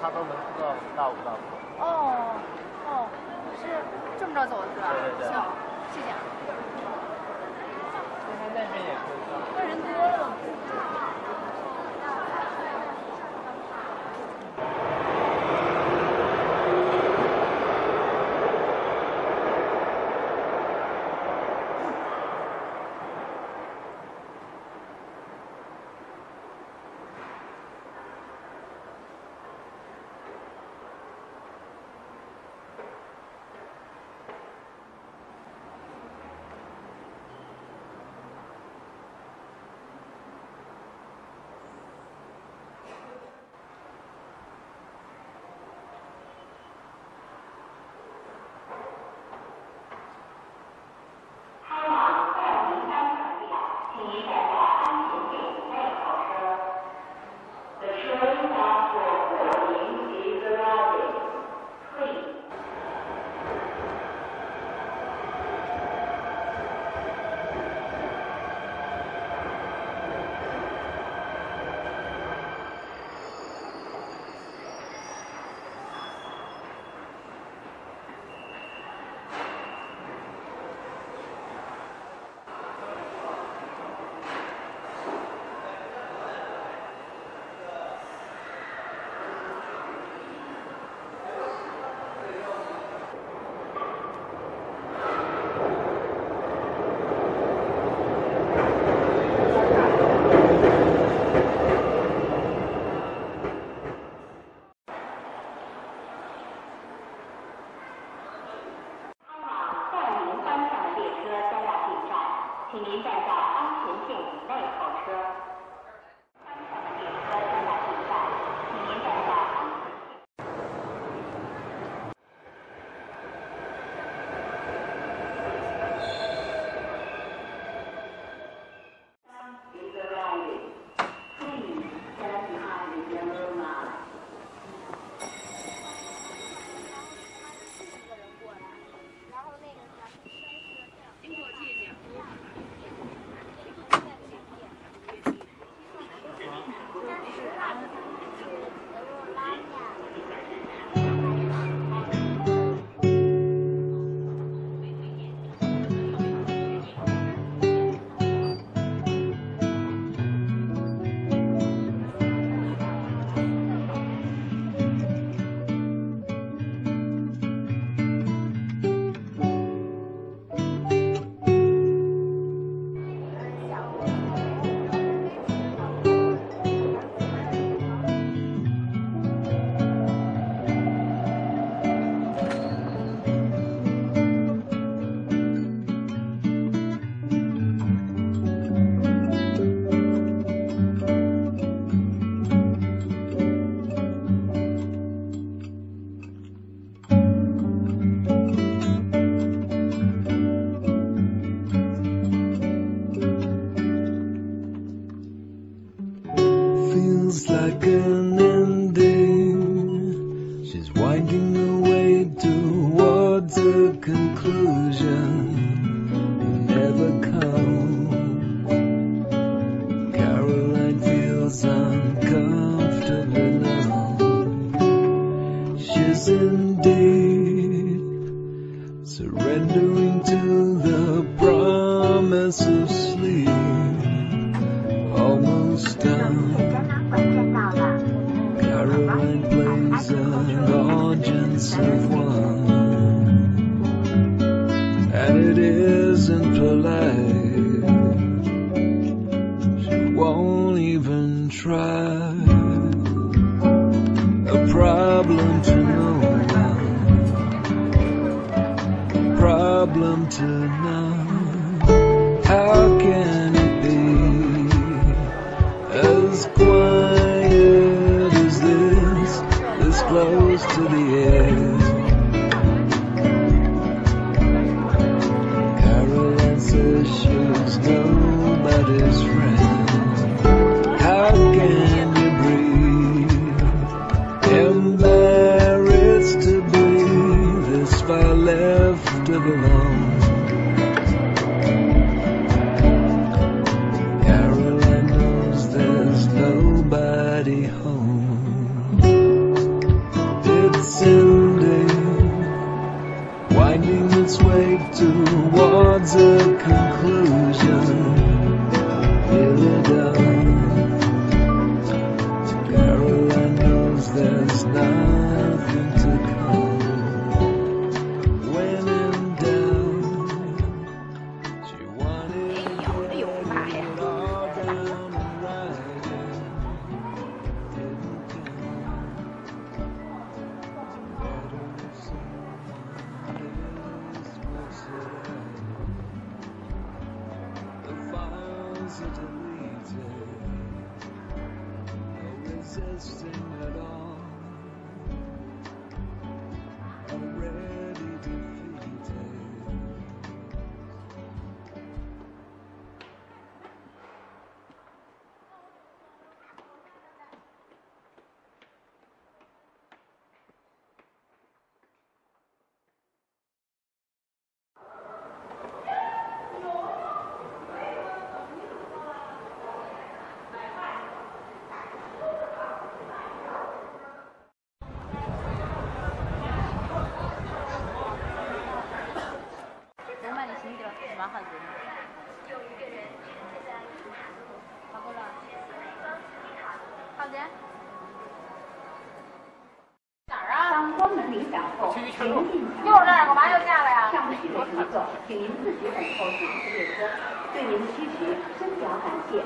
他都能知道大不大步。哦，哦，是这么着走的是吧？对。行，谢谢。其实那边也可以。那人多了。请您站在安全线以内候车。方向的列车将要停站，请您站在安全线。Feels like an ending. She's winding her way towards a conclusion. Never comes. Caroline feels uncomfortably numb. She's indeed surrendering to the promise of sleep. Almost done. Caroline plays an audience of one, and it isn't polite. She won't even try. A problem to no one, problem to none. How can it be as quiet as this close to the edge? Caroline says she's nobody's friend. How can you breathe? Embarrassed to be this far left of alone. Caroline knows there's nobody home. It's ending, winding its way towards a conclusion. Nearly done. Caroline knows there's nothing to come. When in doubt, she wanted to put it all down in writing. Didn't count. Better if someone else was it. The files are deleted. No resisting at all. Already defeated. 人嘛，你心里蛮好的。好多了。好的。哪儿啊？当关门铃响后，请尽又是这儿，干嘛又下来呀？上不去的乘客，请您自己等候下一次列车。对您的支持深表感谢。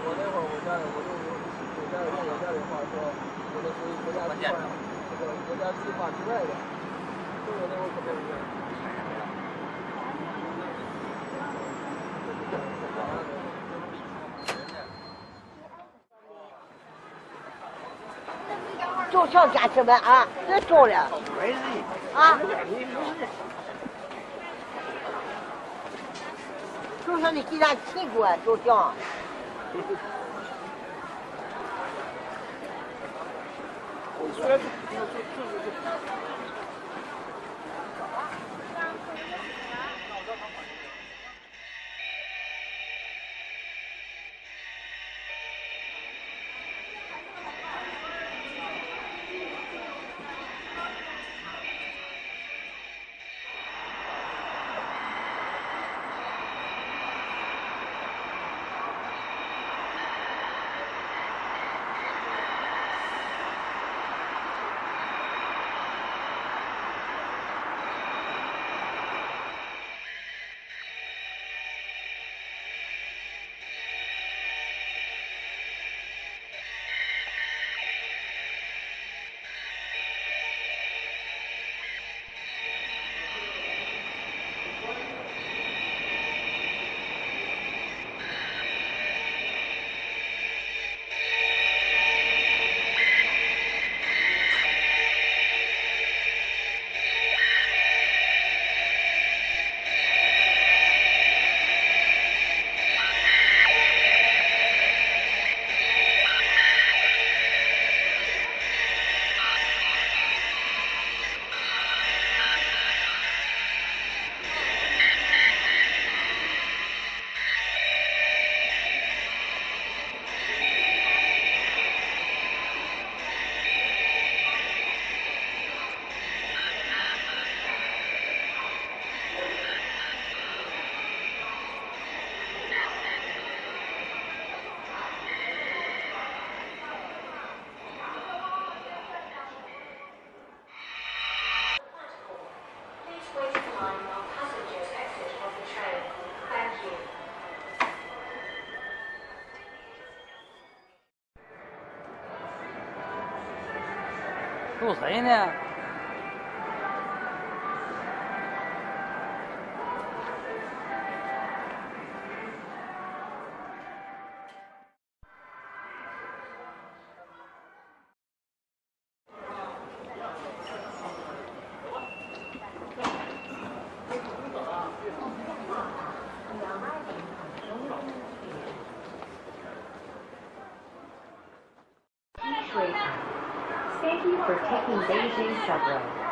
我那会儿我家里话说，我这属于国家计划，这个国家计划之外的，跟我那会儿可不一样。就上家吃饭啊，别走了。啊。就说你给咱提过就行。录谁呢？Thank you for taking Beijing Subway.